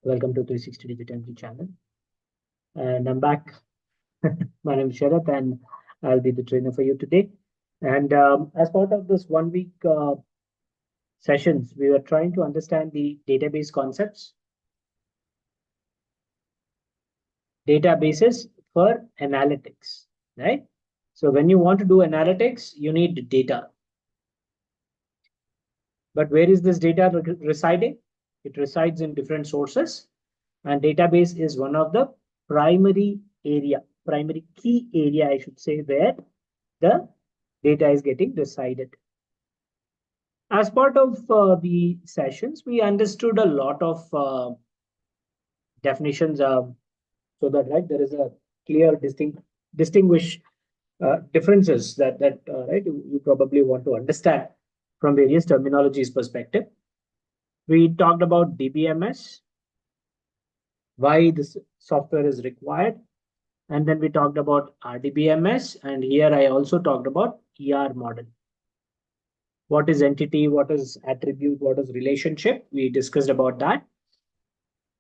Welcome to 360DigiTMG channel. And I'm back. My name is Sharath, and I'll be the trainer for you today. And as part of this 1 week sessions, we were trying to understand the database concepts, databases for analytics, right? So when you want to do analytics, you need data. But where is this data residing? It resides in different sources, and database is one of the primary key area, I should say, where the data is getting resided. As part of the sessions, we understood a lot of definitions, so that there is a clear distinguish differences that you probably want to understand from various terminologies perspective. We talked about DBMS, why this software is required, and then we talked about RDBMS, and here I also talked about ER model. What is entity, what is attribute, what is relationship? We discussed about that.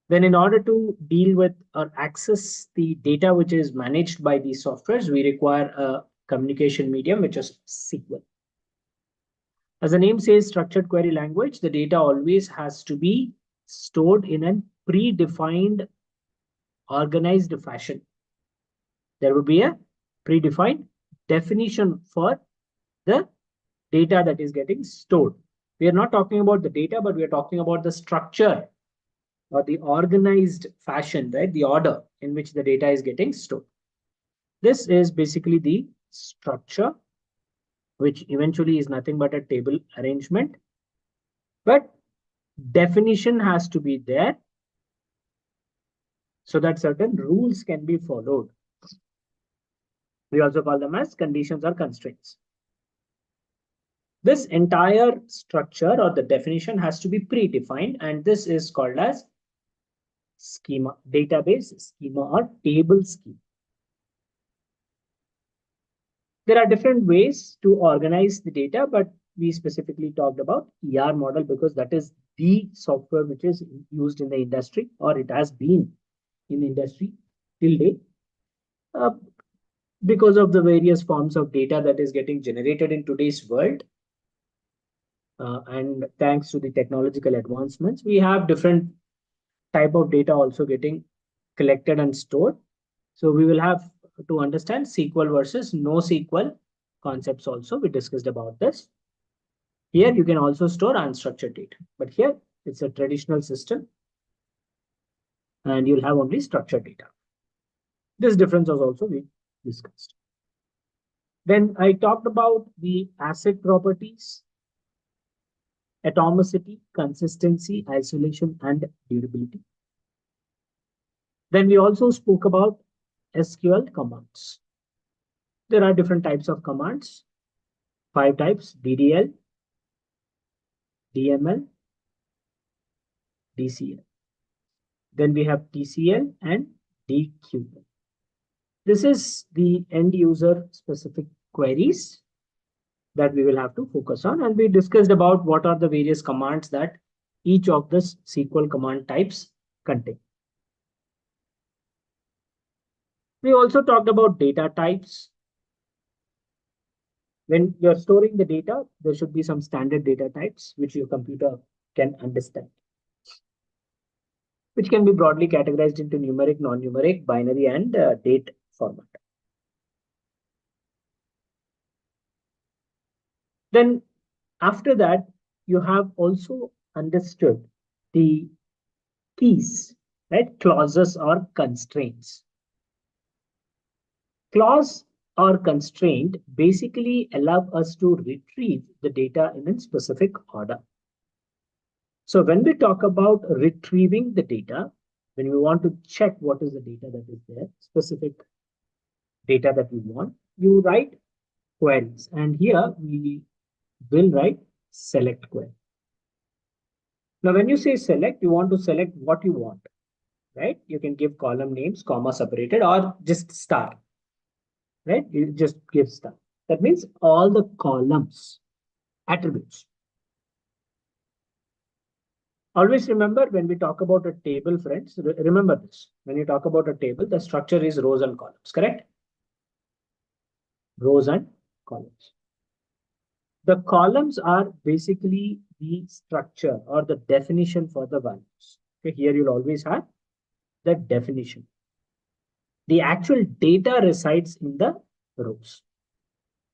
Then in order to deal with or access the data which is managed by these softwares, we require a communication medium, which is SQL. As the name says, structured query language, the data always has to be stored in a predefined, organized fashion. There will be a predefined definition for the data that is getting stored. We are not talking about the data, but we are talking about the structure or the organized fashion, right? The order in which the data is getting stored. This is basically the structure, which eventually is nothing but a table arrangement. But definition has to be there so that certain rules can be followed. We also call them as conditions or constraints. This entire structure or the definition has to be predefined, and this is called as schema, database schema or table schema. There are different ways to organize the data, but we specifically talked about ER model because that is the software which is used in the industry, or it has been in the industry till date. Because of the various forms of data that is getting generated in today's world, and thanks to the technological advancements, we have different type of data also getting collected and stored. So we will have to understand SQL versus NoSQL concepts also. We discussed about this. Here you can also store unstructured data, but here it's a traditional system and you'll have only structured data. This difference was also we discussed. Then I talked about the asset properties, atomicity, consistency, isolation, and durability. Then we also spoke about SQL commands. There are different types of commands, 5 types: DDL, DML, DCL. Then we have TCL and DQL. This is the end user specific queries that we will have to focus on. And we discussed about what are the various commands that each of the SQL command types contain. We also talked about data types. When you're storing the data, there should be some standard data types which your computer can understand, which can be broadly categorized into numeric, non-numeric, binary, and date format. Then after that, you have also understood the keys, right? Clauses or constraints. Clause or constraint basically allow us to retrieve the data in a specific order. So when we talk about retrieving the data, when we want to check what is the data that is there, specific data that we want, you write queries. And here we will write select query. Now, when you say select, you want to select what you want, right? You can give column names, comma separated, or just star, right? You just give star. That means all the columns, attributes. Always remember when we talk about a table, friends, remember this. When you talk about a table, the structure is rows and columns, correct? Rows and columns. The columns are basically the structure or the definition for the values. Okay, here you'll always have the definition. The actual data resides in the rows.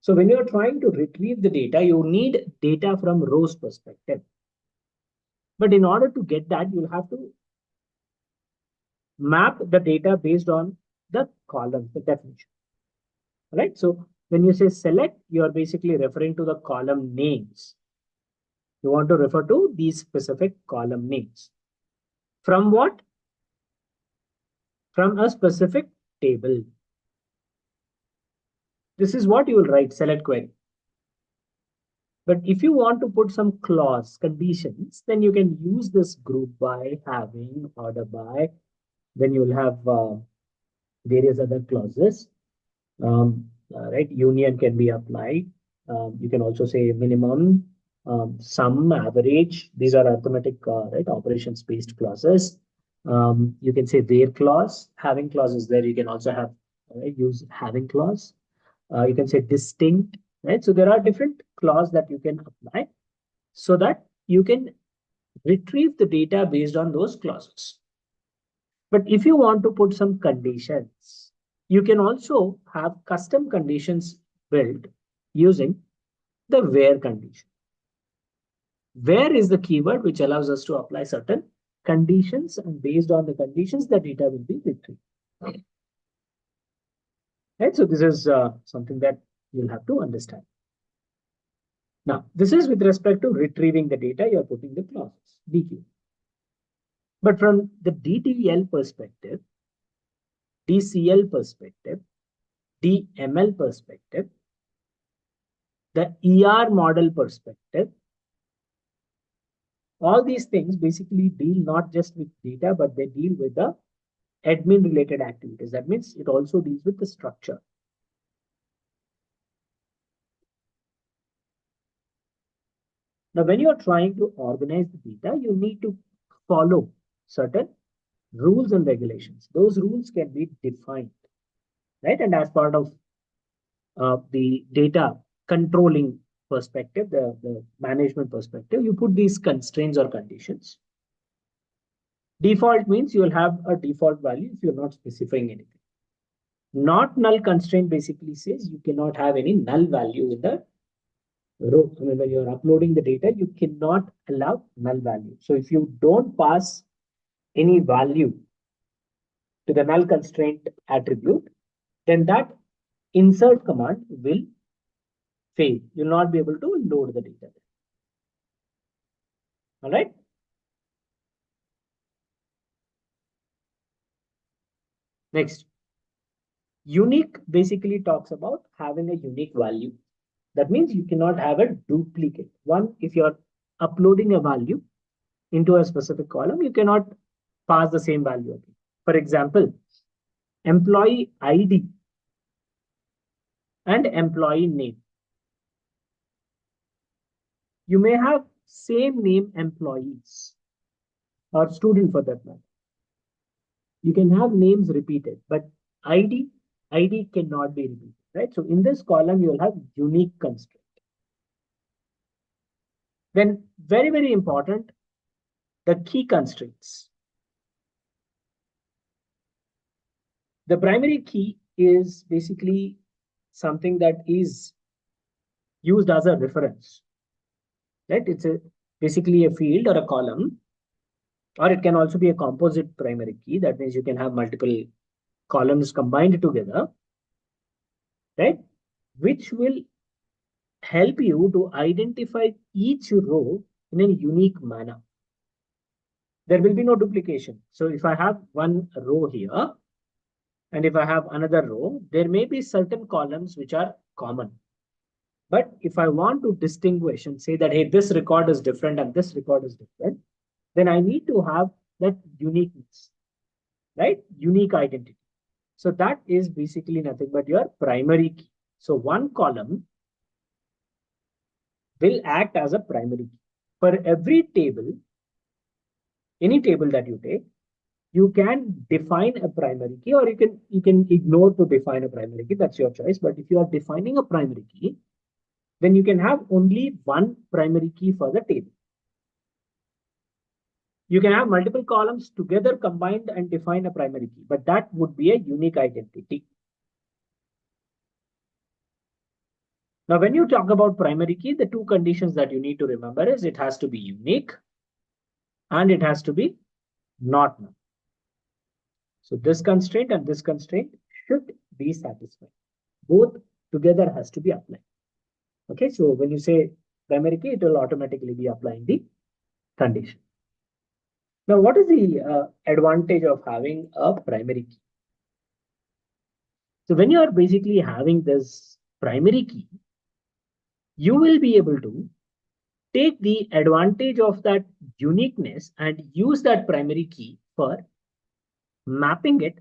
So when you're trying to retrieve the data, you need data from rows perspective. But in order to get that, you'll have to map the data based on the column, the definition. Right? So when you say select, you are basically referring to the column names. You want to refer to these specific column names. From what? From a specific table. This is what you will write, select query. But if you want to put some clause conditions, then you can use this group by, having, order by. Then you'll have various other clauses. Right, union can be applied. You can also say minimum, sum, average. These are arithmetic, right, operations based clauses. You can say where clause, having clause is there. You can also have use having clause. You can say distinct, right? So there are different clause that you can apply so that you can retrieve the data based on those clauses. But if you want to put some conditions, you can also have custom conditions built using the where condition. Where is the keyword which allows us to apply certain conditions, and based on the conditions, the data will be retrieved. Right? So this is something that you'll have to understand. Now, this is with respect to retrieving the data, you're putting the clauses, DQ. But from the DTL perspective, DCL perspective, DML perspective, the ER model perspective, all these things basically deal not just with data, but they deal with the admin related activities. That means it also deals with the structure. Now, when you are trying to organize the data, you need to follow certain rules and regulations. Those rules can be defined, right? And as part of the data controlling perspective, the management perspective, you put these constraints or conditions. Default means you will have a default value if you're not specifying anything. Not null constraint basically says you cannot have any null value in the row. I mean, when you're uploading the data, you cannot allow null value. So if you don't pass any value to the null constraint attribute, then that insert command will fail. You'll not be able to load the data. All right. Next, unique basically talks about having a unique value. That means you cannot have a duplicate one. If you're uploading a value into a specific column, you cannot pass the same value again. For example, employee ID and employee name. You may have same name employees or student for that matter. You can have names repeated, but ID cannot be repeated, right? So in this column, you'll have unique constraint. Then very, very important, the key constraints. The primary key is basically something that is used as a reference, right? It's basically a field or a column, or it can also be a composite primary key. That means you can have multiple columns combined together, right? Which will help you to identify each row in a unique manner. There will be no duplication. So if I have one row here, and if I have another row, there may be certain columns which are common. But if I want to distinguish and say that, hey, this record is different and this record is different, then I need to have that uniqueness, right? Unique identity. So that is basically nothing but your primary key. So one column will act as a primary key. For every table, any table that you take, you can define a primary key, or you can ignore to define a primary key. That's your choice. But if you are defining a primary key, then you can have only one primary key for the table. You can have multiple columns together combined and define a primary key, but that would be a unique identity. Now, when you talk about primary key, the two conditions that you need to remember is it has to be unique and it has to be not null. So this constraint and this constraint should be satisfied. Both together has to be applied. Okay, so when you say primary key, it will automatically be applying the condition. Now, what is the advantage of having a primary key? So when you are basically having this primary key, you will be able to take the advantage of that uniqueness and use that primary key for mapping it,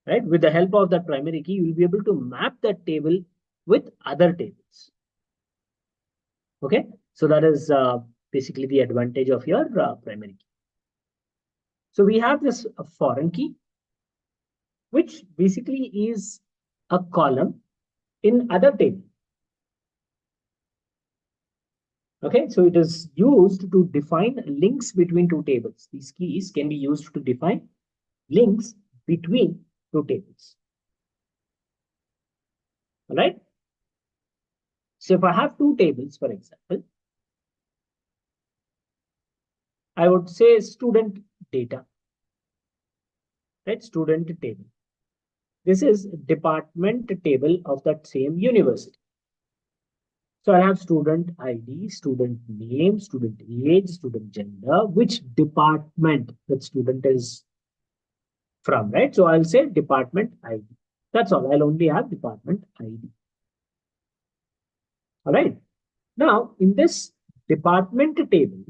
right? With the help of that primary key, you will be able to map that table with other tables. Okay, so that is basically the advantage of your primary key. So we have this foreign key, which basically is a column in other table. Okay, so it is used to define links between two tables. These keys can be used to define links between two tables. All right. So if I have two tables, for example, I would say student data, right? Student table. This is department table of that same university. So I have student ID, student name, student age, student gender, which department that student is from, right? So I'll say department ID. That's all. I'll only have department ID. All right. Now, in this department table,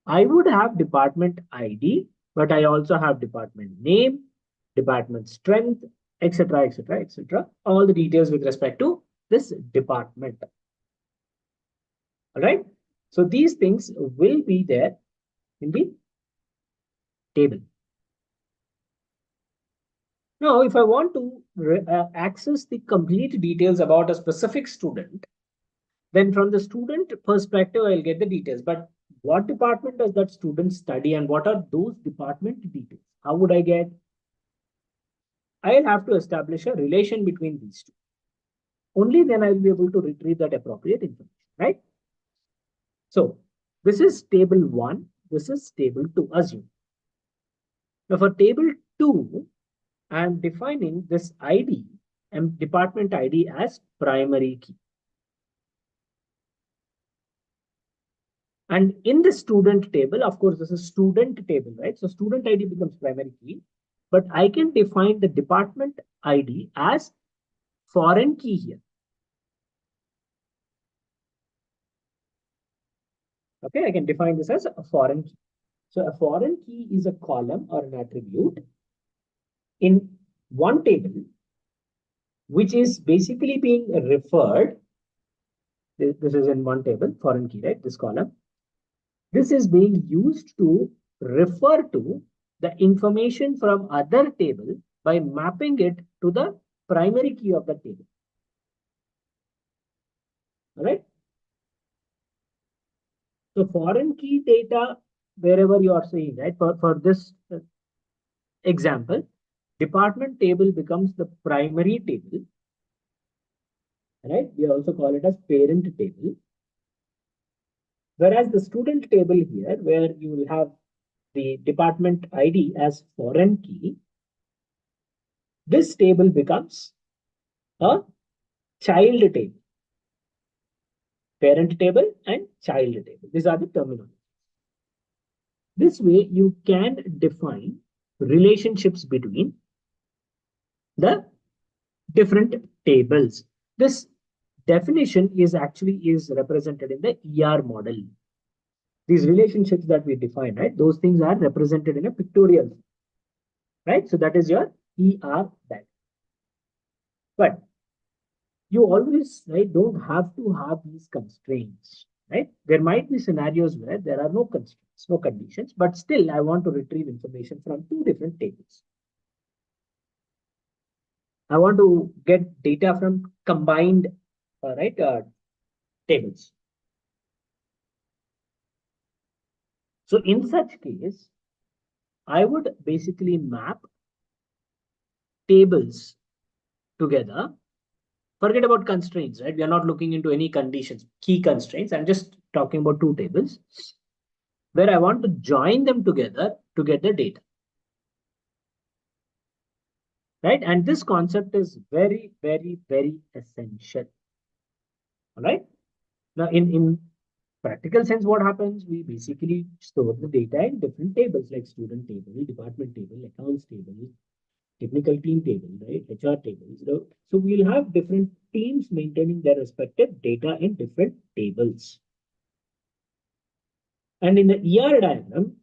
I would have department ID, but I also have department name, department strength, etc., etc., etc. All the details with respect to this department. All right. So these things will be there in the table. Now, if I want to access the complete details about a specific student, then from the student perspective, I'll get the details. But what department does that student study and what are those department details? How would I get? I'll have to establish a relation between these two. Only then I'll be able to retrieve that appropriate information, right? So this is table 1. This is table 2, assume. Now for table 2, I'm defining this ID and department ID as primary key. And in the student table, of course, this is student table, right? So student ID becomes primary key, but I can define the department ID as foreign key here. Okay, I can define this as a foreign key. So a foreign key is a column or an attribute in one table, which is basically being referred. This is in one table, foreign key, right? This column. This is being used to refer to the information from other table by mapping it to the primary key of the table. All right. So foreign key data, wherever you are seeing, right? For this example, department table becomes the primary table. Right? We also call it as parent table. Whereas the student table here, where you will have the department ID as foreign key, this table becomes a child table. Parent table and child table. These are the terminologies. This way, you can define relationships between the different tables. This definition is actually represented in the ER model. These relationships that we define, right? Those things are represented in a pictorial, right? So that is your ER diagram. But you always, right, don't have to have these constraints. right? There might be scenarios where there are no constraints, no conditions, but still I want to retrieve information from two different tables. I want to get data from combined, tables. So in such case, I would basically map tables together. Forget about constraints, right? We are not looking into any conditions, key constraints. I'm just talking about two tables where I want to join them together to get the data, right? And this concept is very, very, very essential. All right. Now, in practical sense, what happens? We basically store the data in different tables like student table, department table, accounts table, technical team table, right? HR tables. So we'll have different teams maintaining their respective data in different tables. And in the ER diagram,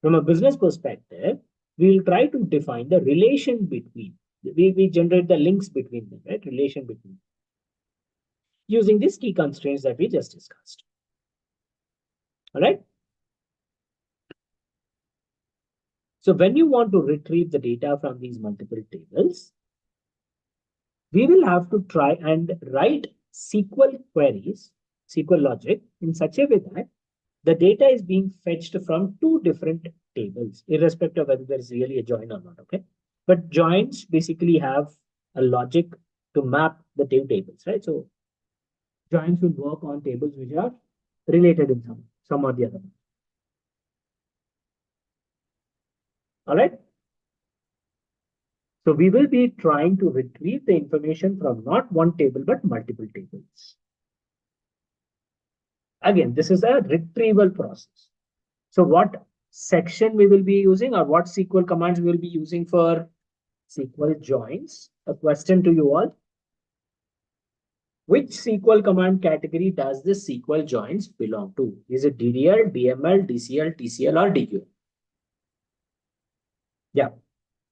from a business perspective, we'll try to define the relation between. We generate the links between them, right? Relation between. Using these key constraints that we just discussed. All right. So when you want to retrieve the data from these multiple tables, we will have to try and write SQL queries, SQL logic in such a way that the data is being fetched from two different tables, irrespective of whether there's really a join or not, okay? But joins basically have a logic to map the two tables, right? So joins will work on tables which are related in some or the other. All right. So we will be trying to retrieve the information from not one table, but multiple tables. Again, this is a retrieval process. So what section we will be using or what SQL commands we will be using for SQL joins? A question to you all. Which SQL command category does this SQL joins belong to? Is it DDL, DML, DCL, TCL, or DQL? Yeah.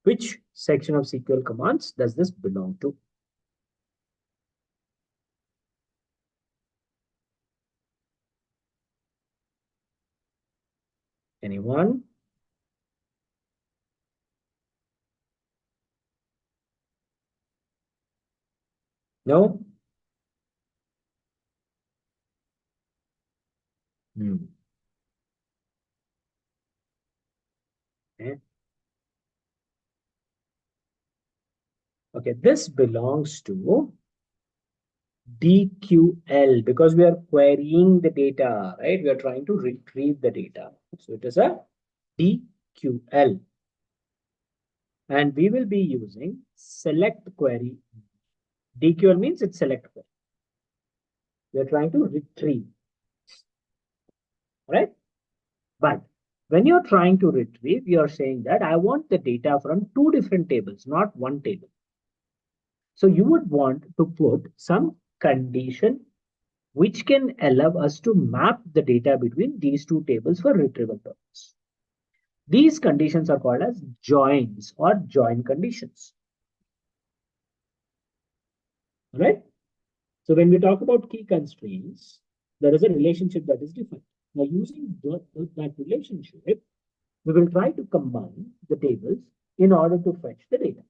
Which section of SQL commands does this belong to? Anyone? No? Okay. Okay, this belongs to DQL because we are querying the data, right? We are trying to retrieve the data. So it is a DQL. And we will be using select query. DQL means it's select query. We are trying to retrieve, right? But when you're trying to retrieve, you're saying that I want the data from two different tables, not one table. So you would want to put some condition which can allow us to map the data between these two tables for retrieval purpose. These conditions are called as joins or join conditions. Right? So when we talk about key constraints, there is a relationship that is defined. Now using that relationship, we will try to combine the tables in order to fetch the data.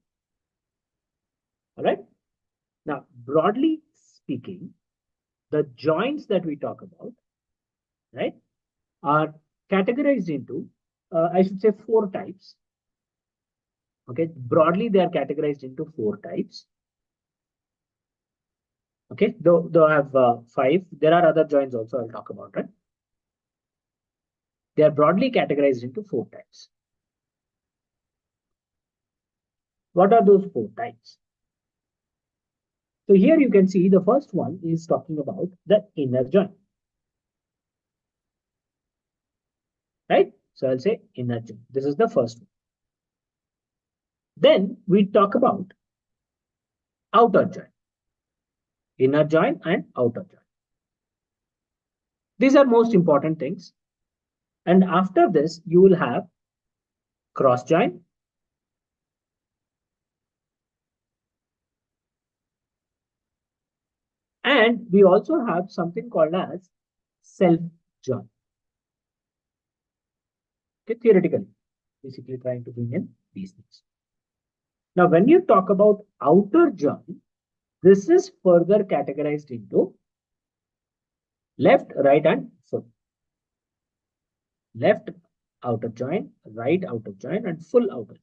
All right. Now, broadly speaking, the joins that we talk about, right, are categorized into, I should say, 4 types. Okay, broadly they are categorized into 4 types. Okay, though I have 5. There are other joins also I'll talk about, right? They are broadly categorized into 4 types. What are those 4 types? So here you can see the first one is talking about the inner join. Right? So I'll say inner join. This is the first one. Then we talk about outer join. Inner join and outer join. These are most important things. And after this, you will have cross join. And we also have something called as self-join. Okay, theoretically, basically trying to bring in these things. Now, when you talk about outer join, this is further categorized into left, right, and full. Left outer join, right outer join, and full outer join.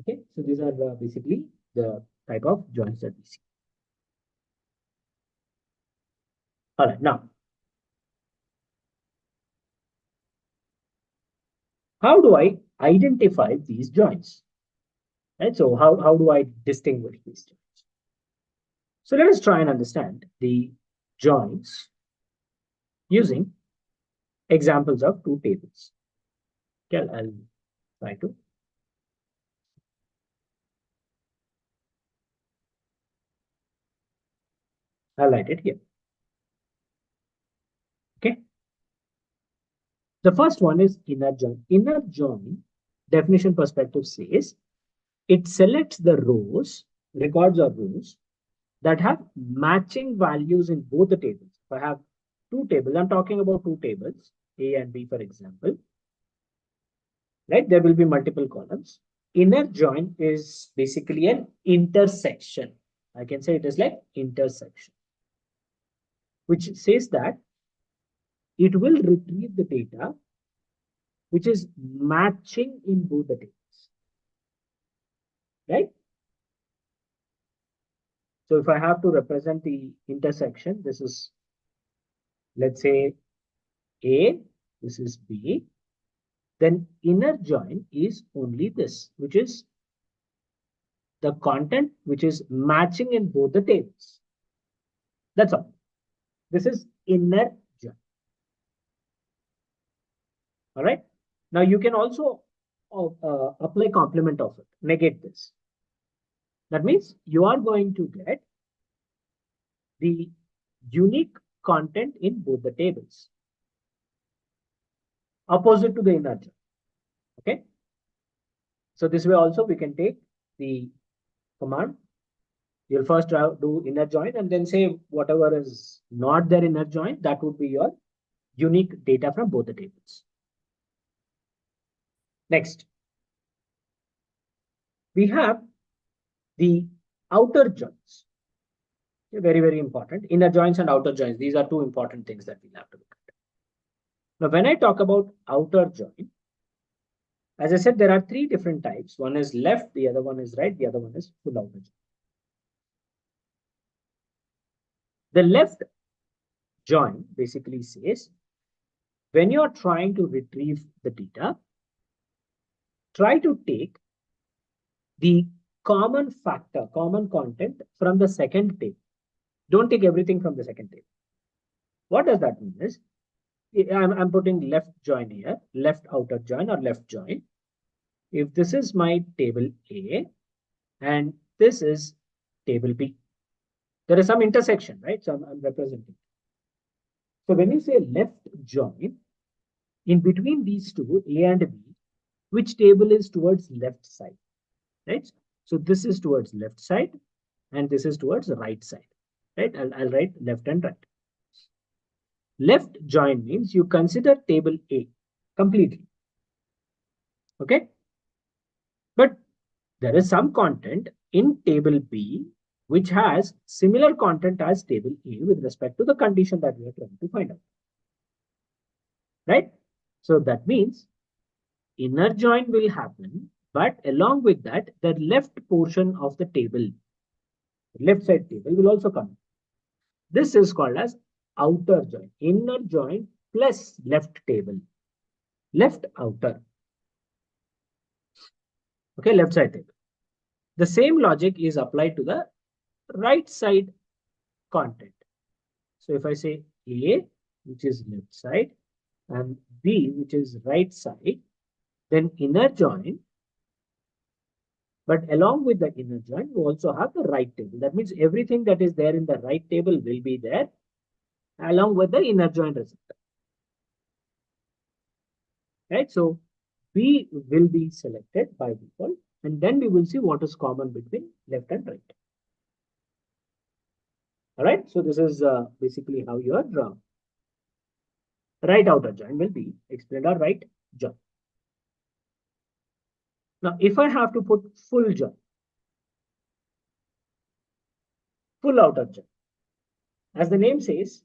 Okay, so these are basically the type of joins that we see. All right, now, how do I identify these joins? Right, so how do I distinguish these joins? So let us try and understand the joins using examples of two tables. Okay, I'll try to highlight it here. Okay. The first one is inner join. Inner join definition perspective says it selects the rows, records or rows that have matching values in both the tables. If I have two tables, I'm talking about two tables, A and B, for example, right? There will be multiple columns. Inner join is basically an intersection. I can say it is like intersection, which says that it will retrieve the data which is matching in both the tables, right? So if I have to represent the intersection, this is, let's say, A, this is B, then inner join is only this, which is the content which is matching in both the tables. That's all. This is inner join. All right. Now you can also apply complement of it, negate this. That means you are going to get the unique content in both the tables, opposite to the inner join. Okay. So this way also we can take the command. You'll first do inner join and then say whatever is not there inner join, that would be your unique data from both the tables. Next, we have the outer joins. Very, very important. Inner joins and outer joins. These are two important things that we'll have to look at. Now, when I talk about outer join, as I said, there are three different types. One is left, the other one is right, the other one is full outer join. The left join basically says, when you're trying to retrieve the data, try to take the common factor, common content from the second table. Don't take everything from the second table. What does that mean is, I'm putting left join here, left outer join or left join. If this is my table A and this is table B, there is some intersection, right? So I'm representing. So when you say left join, in between these two, A and B, which table is towards left side, right? So this is towards left side and this is towards the right side, right? I'll write left and right. Left join means you consider table A completely, okay? But there is some content in table B which has similar content as table A with respect to the condition that we are trying to find out, right? So that means inner join will happen, but along with that, the left portion of the table, left side table will also come. This is called as outer join. Inner join plus left table, left outer. Okay, left side table. The same logic is applied to the right side content. So if I say A, which is left side, and B, which is right side, then inner join. But along with the inner join, we also have the right table. That means everything that is there in the right table will be there along with the inner join result. Right? So B will be selected by default, and then we will see what is common between left and right. All right. So this is basically how your right outer join will be explained, or right join. Now, if I have to put full join, full outer join, as the name says,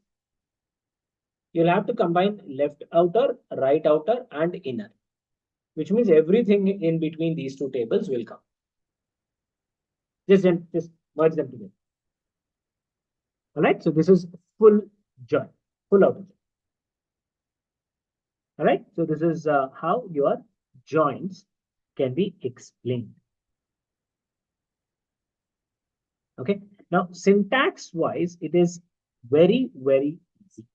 you'll have to combine left outer, right outer, and inner, which means everything in between these two tables will come. Just merge them together. All right. So this is full join, full outer join. All right. So this is how your joins can be explained. Okay. Now, syntax wise, it is very, very easy.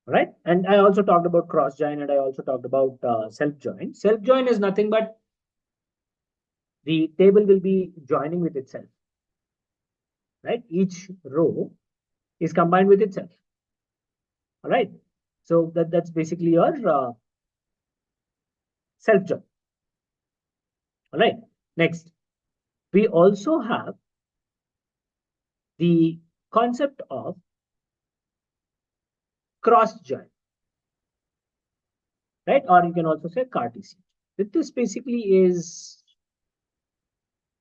All right. And I also talked about cross join, and I also talked about self join. Self join is nothing but the table will be joining with itself. Right. Each row is combined with itself. All right. So that's basically your self join. All right. Next, we also have the concept of cross join, right? Or you can also say Cartesian. This basically is,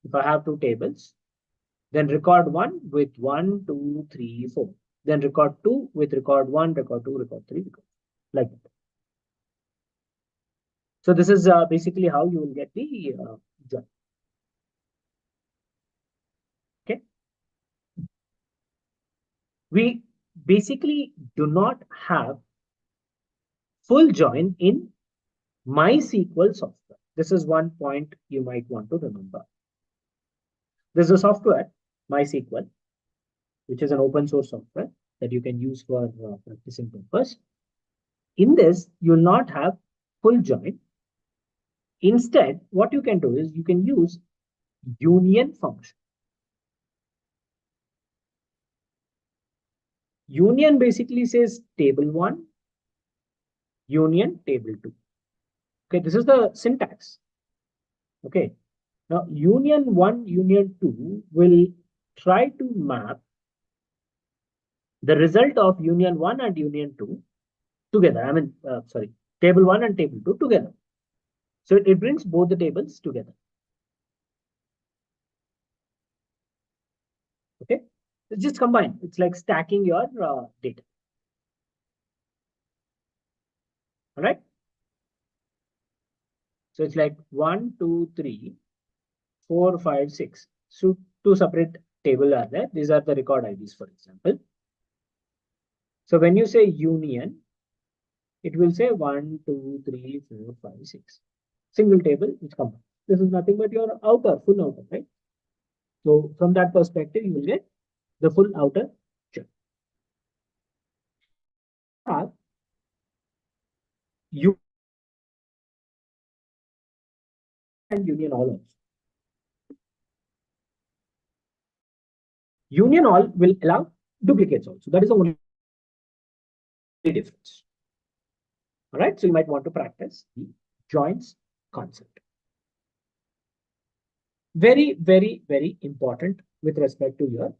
if I have two tables, then record one with 1, 2, 3, 4. Then record two with record 1, record 2, record 3, record like that. So this is basically how you will get the join. Okay. We basically do not have full join in MySQL software. This is one point you might want to remember. There's a software, MySQL, which is an open source software that you can use for practicing purpose. In this, you'll not have full join. Instead, what you can do is you can use union function. Union basically says table 1, union table 2. Okay, this is the syntax. Okay, now union 1, union 2 will try to map the result of union 1 and union 2 together. I mean, table 1 and table 2 together. So it brings both the tables together. Okay, it's just combined. It's like stacking your data. All right. So it's like 1, 2, 3, 4, 5, 6. So two separate tables are there. These are the record IDs, for example. So when you say union, it will say 1, 2, 3, 4, 5, 6. Single table which combines. This is nothing but your outer, full outer, right? So from that perspective, you will get the full outer join. You and union all also. Union all will allow duplicates also. That is the only difference. All right. So you might want to practice the joins concept. Very, very, very important with respect to your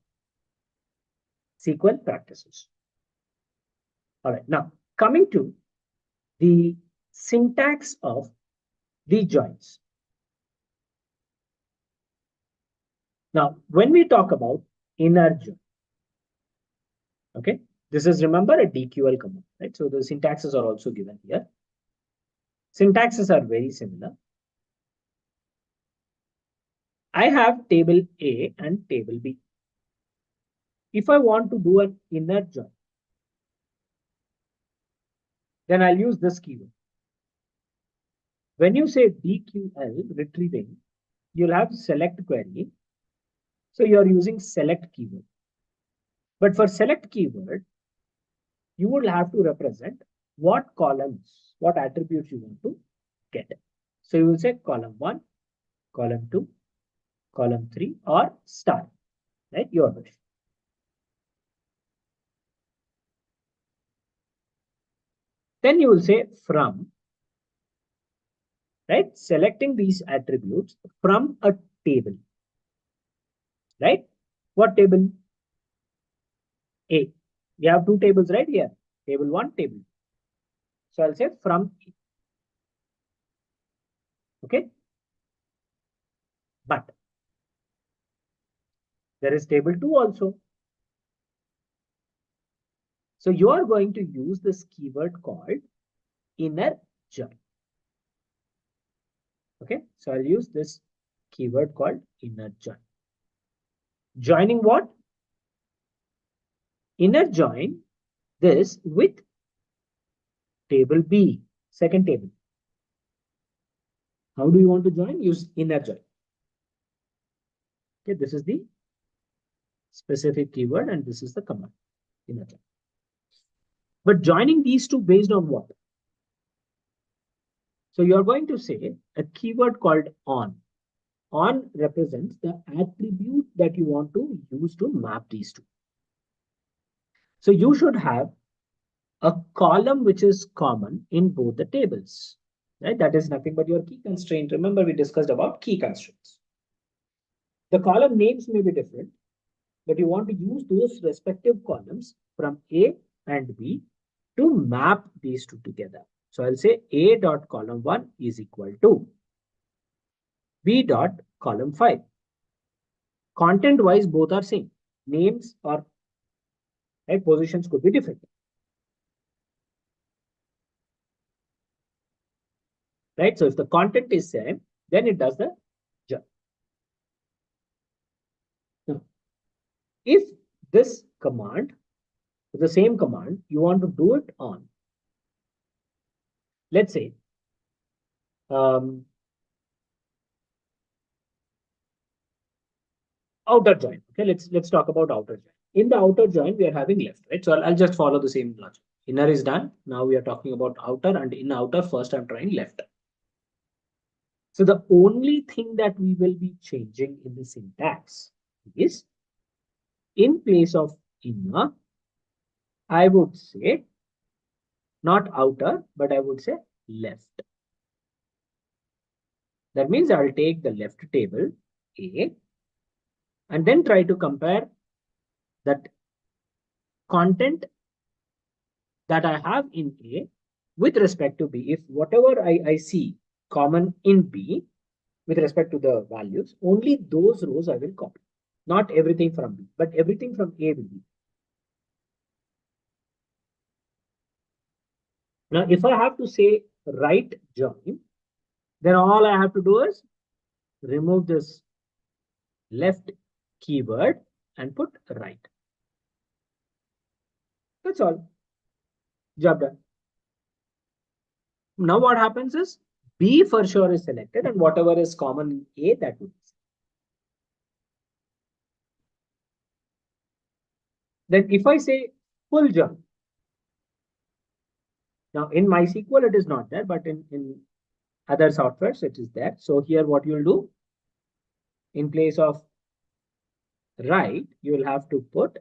SQL practices. All right. Now, coming to the syntax of the joins. Now, when we talk about inner join, okay, this is, remember, a DQL command, right? So the syntaxes are also given here. Syntaxes are very similar. I have table A and table B. If I want to do an inner join, then I'll use this keyword. When you say DQL retrieving, you'll have select query. So you're using select keyword. But for select keyword, you will have to represent what columns, what attributes you want to get. So you will say column 1, column 2, column 3, or star, right? Your wish. Then you will say from, right? Selecting these attributes from a table. right? What table? A. We have two tables right here. Table 1, table 2. So I'll say from A. Okay. But there is table 2 also. So you are going to use this keyword called inner join. Okay. So I'll use this keyword called inner join. Joining what? Inner join this with table B, second table. How do you want to join? Use inner join. Okay, this is the specific keyword and this is the command, inner join. But joining these two based on what? So you're going to say a keyword called on. On represents the attribute that you want to use to map these two. So you should have a column which is common in both the tables, right? That is nothing but your key constraint. Remember, we discussed about key constraints. The column names may be different, but you want to use those respective columns from A and B to map these two together. So I'll say A dot column 1 is equal to B dot column 5. Content wise, both are same. Names or right, positions could be different. Right? So if the content is same, then it does the job. Now, if this command, the same command, you want to do it on, let's say, outer join. Okay, let's talk about outer join. In the outer join, we are having left, right? So I'll just follow the same logic. Inner is done. Now we are talking about outer, and in outer, first I'm trying left. So the only thing that we will be changing in the syntax is in place of inner, I would say not outer, but I would say left. That means I'll take the left table A and then try to compare that content that I have in A with respect to B. If whatever I see common in B with respect to the values, only those rows I will copy. Not everything from B, but everything from A will be. Now, if I have to say right join, then all I have to do is remove this left keyword and put right. That's all. Job done. Now what happens is B for sure is selected and whatever is common in A, that would be. Then if I say full join, now in MySQL it is not there, but in other softwares it is there. So here what you'll do, in place of right, you will have to put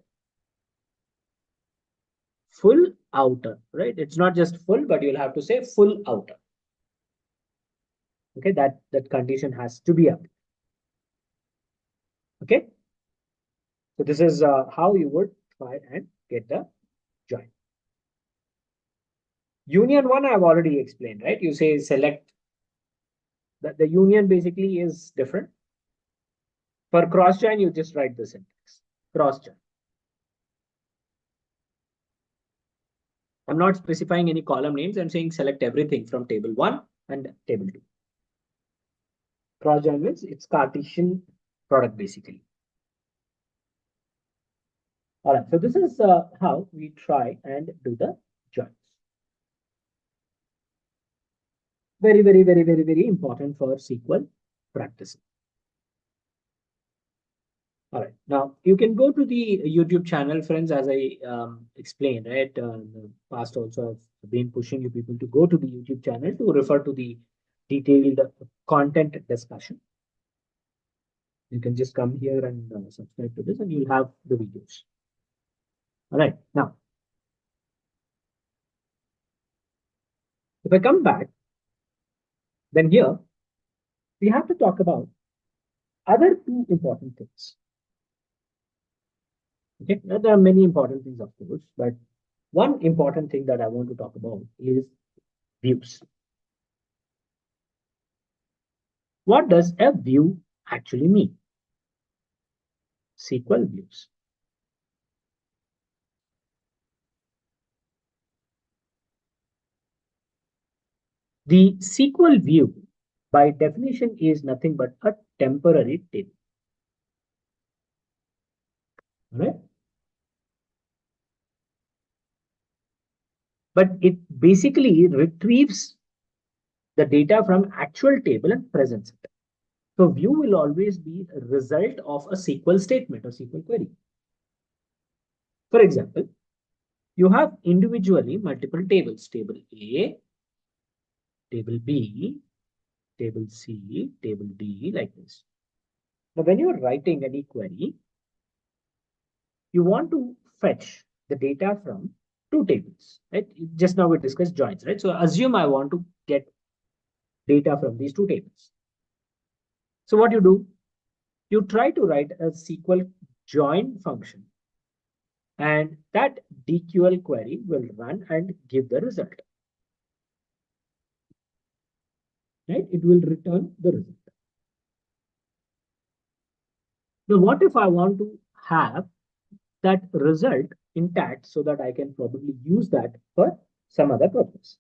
full outer, right? It's not just full, but you'll have to say full outer. Okay, that condition has to be up. Okay, so this is how you would try and get the join. Union one I've already explained, right? You say select. The union basically is different. For cross join, you just write the syntax. Cross join. I'm not specifying any column names. I'm saying select everything from table 1 and table 2. Cross join means it's Cartesian product basically. All right, so this is how we try and do the joins. Very, very, very, very, very important for SQL practicing. All right, now you can go to the YouTube channel, friends, as I explained, right? In the past also I've been pushing you people to go to the YouTube channel to refer to the detailed content discussion. You can just come here and subscribe to this and you'll have the videos. All right, now, if I come back, then here we have to talk about other two important things. Okay, now, there are many important things, of course, but one important thing that I want to talk about is views. What does a view actually mean? SQL views. The SQL view, by definition, is nothing but a temporary table. All right? But it basically retrieves the data from actual table and presents it. So view will always be a result of a SQL statement or SQL query. For example, you have individually multiple tables, table A, table B, table C, table D, like this. Now, when you're writing any query, you want to fetch the data from two tables, right? Just now we discussed joins, right? So assume I want to get data from these two tables. So what you do, you try to write a SQL join function, and that DQL query will run and give the result, right? It will return the result. Now, what if I want to have that result intact so that I can probably use that for some other purpose,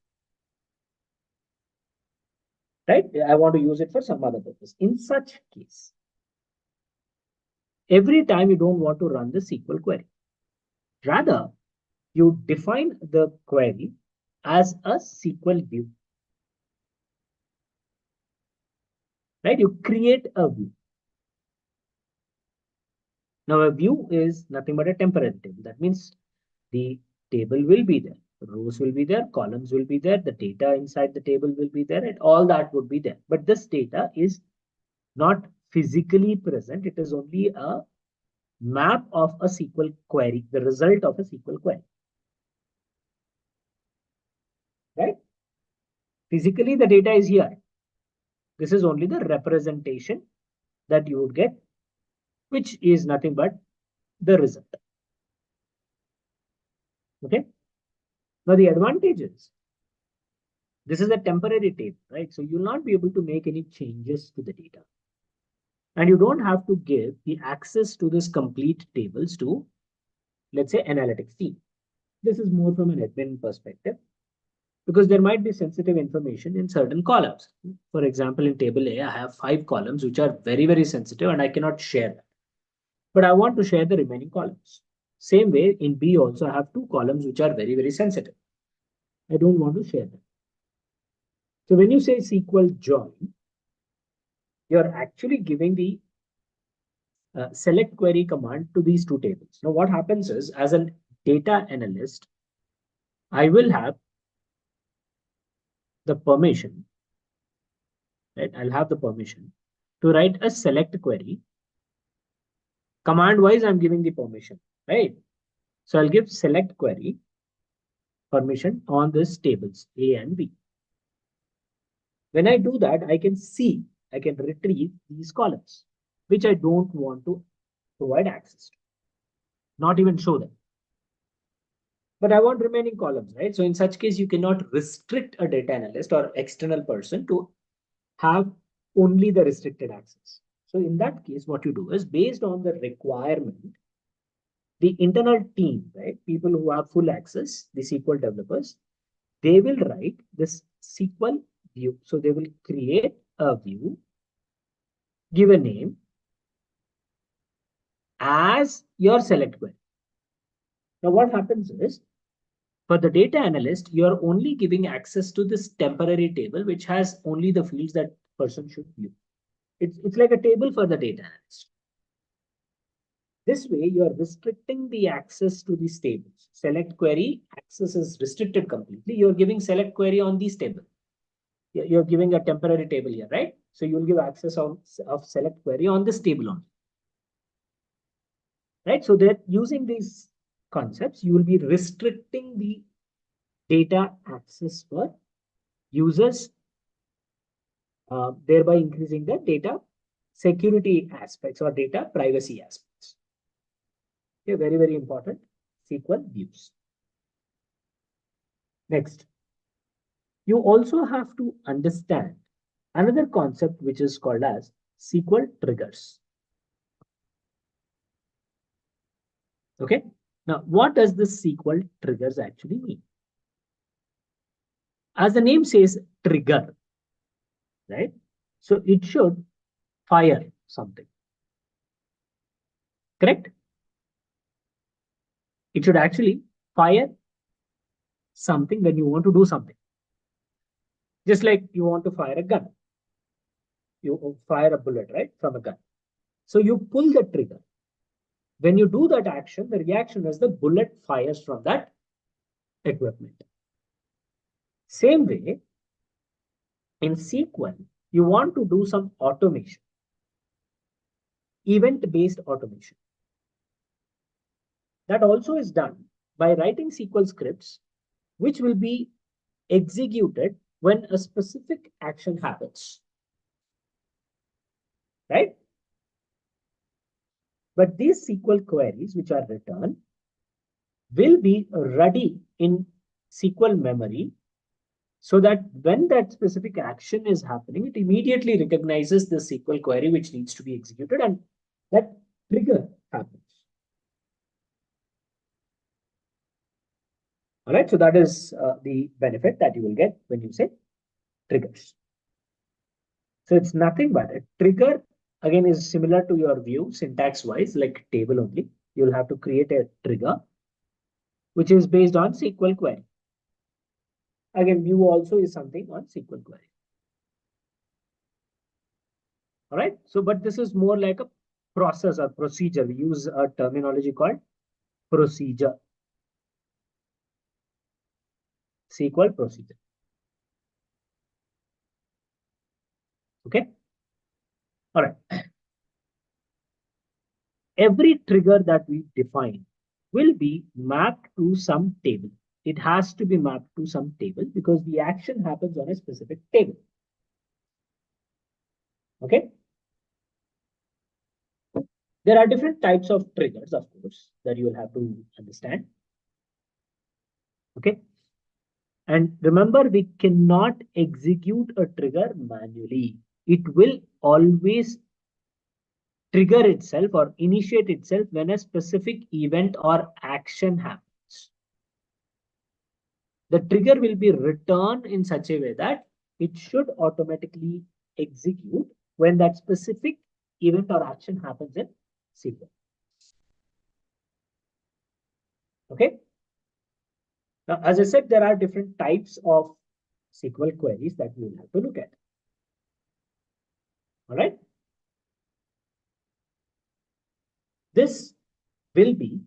right? I want to use it for some other purpose. In such case, every time you don't want to run the SQL query, rather you define the query as a SQL view, right? You create a view. Now, a view is nothing but a temporary table. That means the table will be there, rows will be there, columns will be there, the data inside the table will be there, and all that would be there. But this data is not physically present. It is only a map of a SQL query, the result of a SQL query, right? Physically, the data is here. This is only the representation that you would get, which is nothing but the result. Okay. Now, the advantage is this is a temporary table, right? So you'll not be able to make any changes to the data. And you don't have to give the access to this complete tables to, let's say, analytics team. This is more from an admin perspective, because there might be sensitive information in certain columns. For example, in table A, I have 5 columns which are very, very sensitive and I cannot share that. But I want to share the remaining columns. Same way in B also I have 2 columns which are very, very sensitive. I don't want to share them. So when you say SQL join, you're actually giving the select query command to these two tables. Now what happens is, as a data analyst, I will have the permission, right? I'll have the permission to write a select query. Command wise, I'm giving the permission, right? So I'll give select query permission on this tables A and B. When I do that, I can retrieve these columns, which I don't want to provide access to, not even show them. But I want remaining columns, right? So in such case, you cannot restrict a data analyst or external person to have only the restricted access. So in that case, what you do is, based on the requirement, the internal team, right, people who have full access, the SQL developers, they will write this SQL view. So they will create a view, give a name as your select query. Now what happens is, for the data analyst, you're only giving access to this temporary table, which has only the fields that person should view. It's like a table for the data analyst. This way, you are restricting the access to these tables. Select query access is restricted completely. You're giving select query on these tables. You're giving a temporary table here, right? So you'll give access of select query on this table only, right? So that using these concepts, you will be restricting the data access for users, thereby increasing the data security aspects or data privacy aspects. Okay, very, very important. SQL views. Next, you also have to understand another concept which is called as SQL triggers. Okay, now what does this SQL triggers actually mean? As the name says, trigger, right? So it should fire something, correct? It should actually fire something when you want to do something. Just like you want to fire a gun. You fire a bullet, right, from a gun. So you pull the trigger. When you do that action, the reaction is the bullet fires from that equipment. Same way, in SQL, you want to do some automation, event-based automation. That also is done by writing SQL scripts, which will be executed when a specific action happens, right? But these SQL queries which are written will be ready in SQL memory so that when that specific action is happening, it immediately recognizes the SQL query which needs to be executed and that trigger happens. All right, so that is the benefit that you will get when you say triggers. So it's nothing but a trigger, again, is similar to your view syntax wise, like table only. You'll have to create a trigger, which is based on SQL query. Again, view also is something on SQL query. All right, so but this is more like a process or procedure. We use a terminology called procedure. SQL procedure. Okay. All right. Every trigger that we define will be mapped to some table. It has to be mapped to some table because the action happens on a specific table. Okay. There are different types of triggers, of course, that you will have to understand. Okay. And remember, we cannot execute a trigger manually. It will always trigger itself or initiate itself when a specific event or action happens. The trigger will be returned in such a way that it should automatically execute when that specific event or action happens in SQL. Okay. Now, as I said, there are different types of SQL queries that we will have to look at. All right. This will be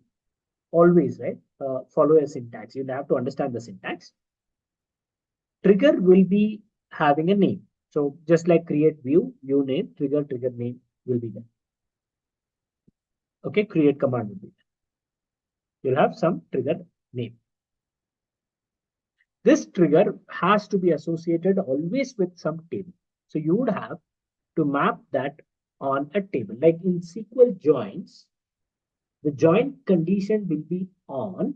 always, right, follow a syntax. You'll have to understand the syntax. Trigger will be having a name. So just like create view, view name, trigger name will be there. Okay, create command will be there. You'll have some trigger name. This trigger has to be associated always with some table. So you would have to map that on a table. Like in SQL joins, the join condition will be on,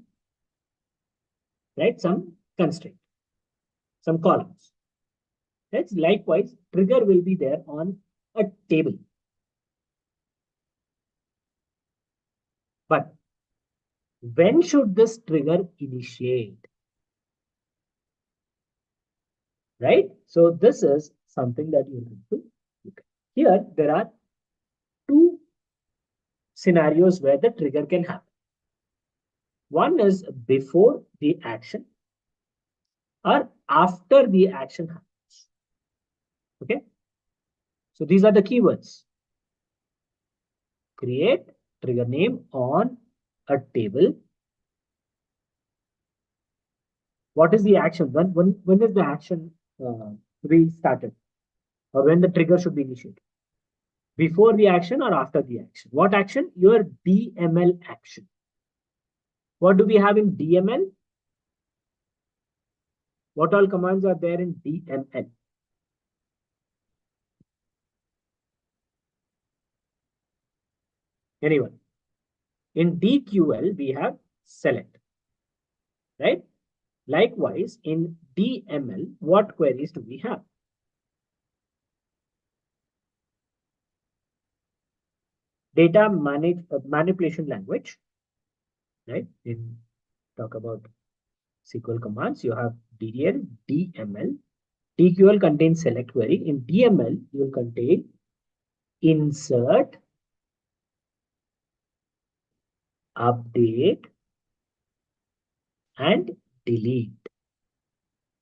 right, some constraint, some columns. Right? Likewise, trigger will be there on a table. But when should this trigger initiate? Right? So this is something that you have to look at. Here, there are two scenarios where the trigger can happen. One is before the action or after the action happens. Okay. So these are the keywords. Create trigger name on a table. What is the action? When is the action be started? Or when the trigger should be initiated? Before the action or after the action? What action? Your DML action. What do we have in DML? What all commands are there in DML? Anyone? In DQL, we have select, right? Likewise, in DML, what queries do we have? Data manipulation language, right? In talk about SQL commands, you have DDL, DML. DQL contains select query. In DML, you will contain insert, update, and delete.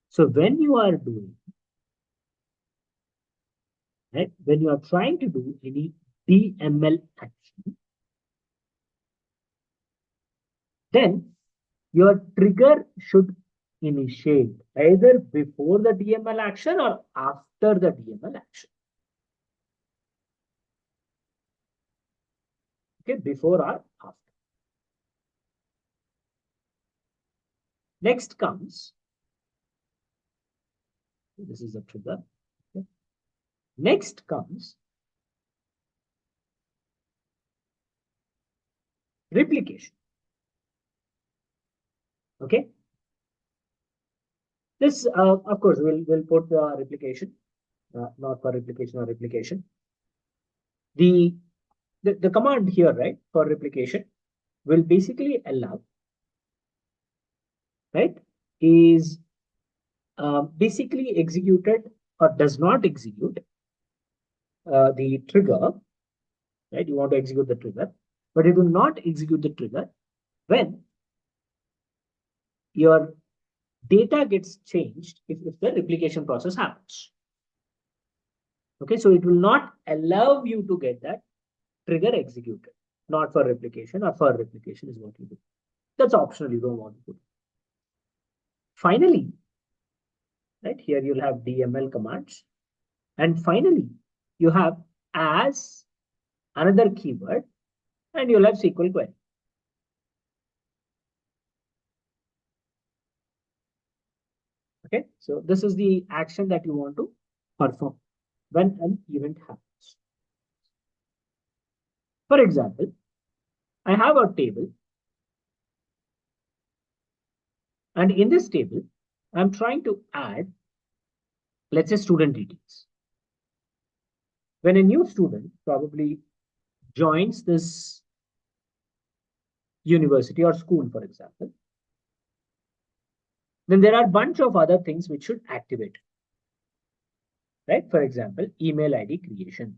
So when you are doing, right, when you are trying to do any DML action, then your trigger should initiate either before the DML action or after the DML action. Okay, before or after. Next comes, this is a trigger. Okay. Next comes replication. Okay. This, of course, we'll put the replication, not for replication or replication. The command here, right, for replication will basically allow, right, is basically executed or does not execute the trigger, right? You want to execute the trigger, but it will not execute the trigger when your data gets changed if the replication process happens. Okay, so it will not allow you to get that trigger executed, not for replication, or for replication is what you do. That's optional, you don't want to put. Finally, right, here you'll have DML commands. And finally, you have as another keyword, and you'll have SQL query. Okay, so this is the action that you want to perform when an event happens. For example, I have a table, and in this table, I'm trying to add, let's say, student details. When a new student probably joins this university or school, for example, then there are a bunch of other things which should activate. Right? For example, email ID creation,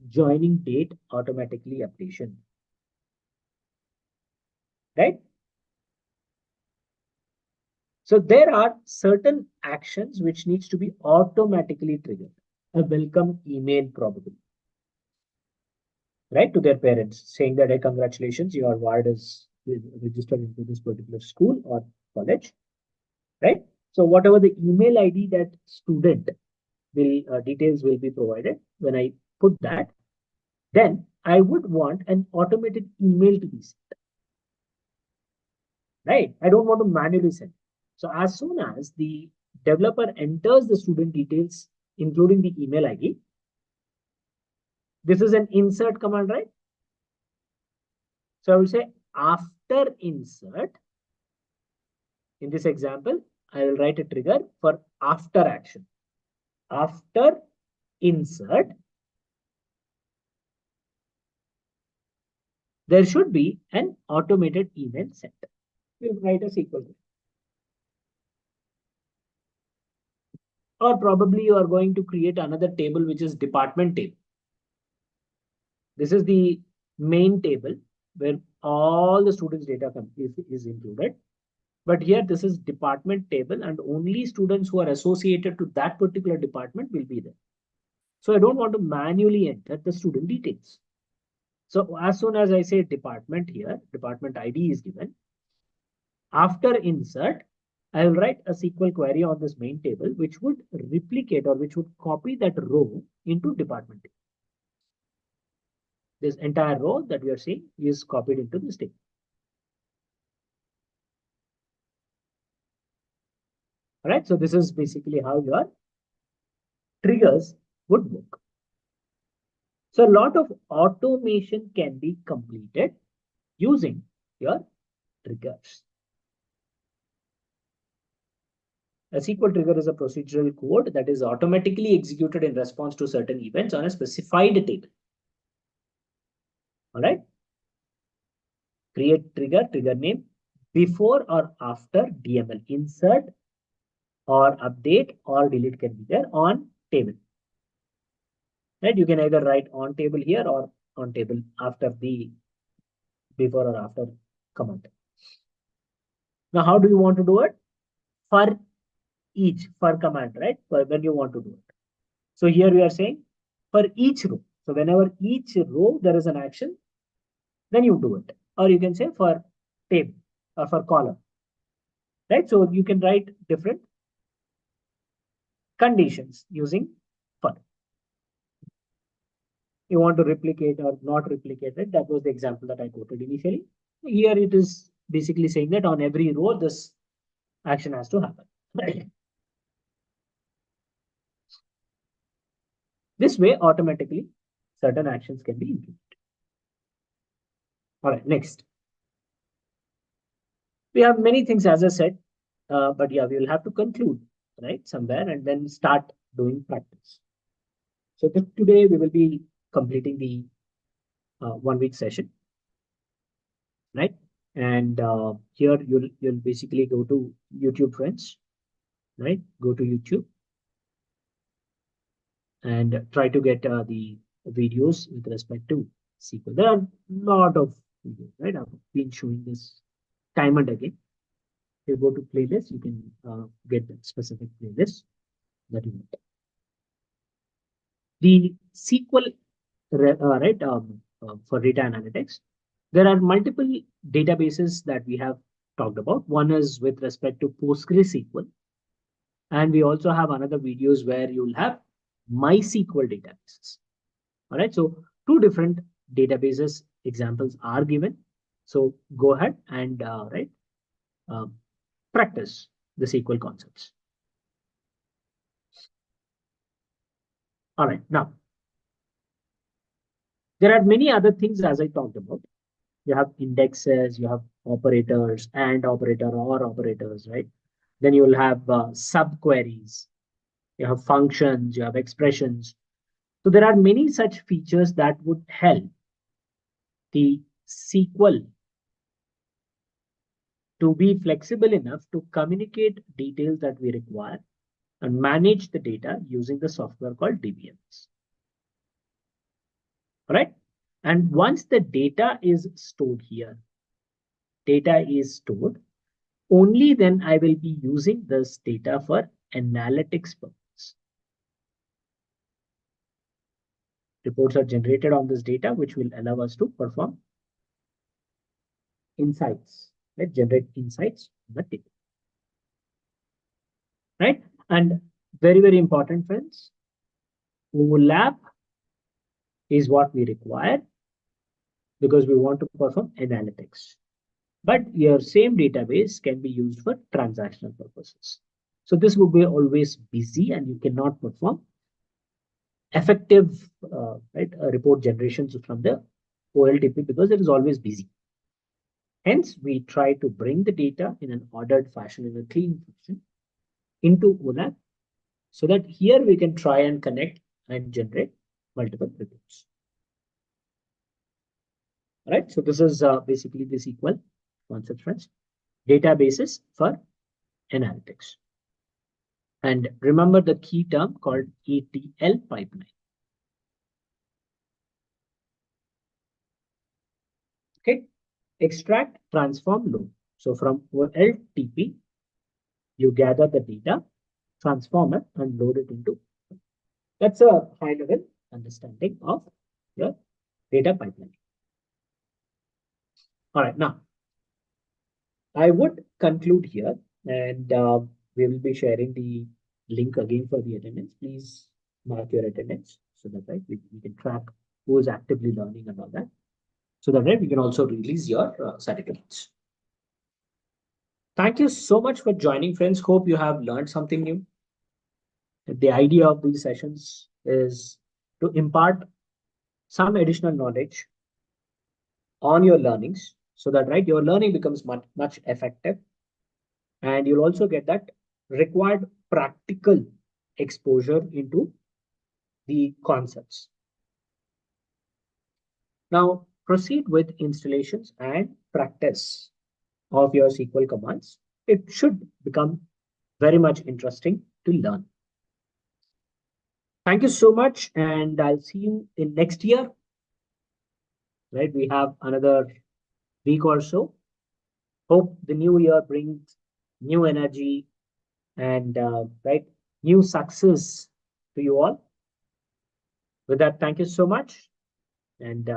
joining date automatically updation. Right? So there are certain actions which needs to be automatically triggered. A welcome email probably. Right? To their parents saying that, hey, congratulations, your ward is registered into this particular school or college. Right? So whatever the email ID that student will details will be provided. When I put that, then I would want an automated email to be sent. Right? I don't want to manually send. So as soon as the developer enters the student details, including the email ID, this is an insert command, right? So I will say after insert, in this example, I will write a trigger for after action. After insert, there should be an automated email sent. We'll write a SQL. Or probably you are going to create another table, which is department table. This is the main table where all the students' data is included. But here, this is department table, and only students who are associated to that particular department will be there. So I don't want to manually enter the student details. So as soon as I say department here, department ID is given. After insert, I will write a SQL query on this main table, which would replicate or which would copy that row into department table. This entire row that we are seeing is copied into this table. All right, so this is basically how your triggers would work. So a lot of automation can be completed using your triggers. A SQL trigger is a procedural code that is automatically executed in response to certain events on a specified table. All right. Create trigger name before or after DML. Insert or update or delete can be there on table. Right. You can either write on table here or on table after the before or after command. Now, how do you want to do it? For each, for command, right? For when you want to do it. So here we are saying for each row. So whenever each row there is an action, then you do it. Or you can say for table or for column, right? So you can write different conditions using for. You want to replicate or not replicate it. That was the example that I quoted initially. Here it is basically saying that on every row, this action has to happen. Right? This way, automatically, certain actions can be implemented. All right, next. We have many things, as I said, but yeah, we will have to conclude, right, somewhere and then start doing practice. So today we will be completing the 1 week session, right? And here you'll basically go to YouTube, friends, right? Go to YouTube and try to get the videos with respect to SQL. There are a lot of videos, right? I've been showing this time and again. If you go to playlist, you can get that specific playlist that you want. The SQL, right, for data analytics, there are multiple databases that we have talked about. One is with respect to PostgreSQL. And we also have another videos where you'll have MySQL databases. All right, so two different databases examples are given. So go ahead and practice the SQL concepts. All right, now there are many other things as I talked about. You have indexes, you have operators and operator or operators, right? Then you will have subqueries, you have functions, you have expressions. So there are many such features that would help the SQL to be flexible enough to communicate details that we require and manage the data using the software called DBMS. Right? And once the data is stored here, data is stored, only then I will be using this data for analytics purpose. Reports are generated on this data, which will allow us to perform insights. Let's generate insights on the data. Right? And very, very important, friends, overlap is what we require because we want to perform analytics. But your same database can be used for transactional purposes. So this will be always busy and you cannot perform effective report generations from the OLTP because it is always busy. Hence, we try to bring the data in an ordered fashion, in a clean fashion, into OLAP so that here we can try and connect and generate multiple reports. All right, so this is basically the SQL concept, friends. Databases for analytics. And remember the key term called ETL pipeline. Okay, extract, transform, load. So from OLTP, you gather the data, transform it, and load it into. That's a high level understanding of your data pipeline. All right, now I would conclude here, and we will be sharing the link again for the attendance. Please mark your attendance so that we can track who is actively learning about that. So that we can also release your certificates. Thank you so much for joining, friends. Hope you have learned something new. The idea of these sessions is to impart some additional knowledge on your learnings so that, right, your learning becomes much effective, and you'll also get that required practical exposure into the concepts. Now proceed with installations and practice of your SQL commands. It should become very much interesting to learn. Thank you so much, and I'll see you in next year. Right, we have another week or so. Hope the new year brings new energy and right, new success to you all. With that, thank you so much, and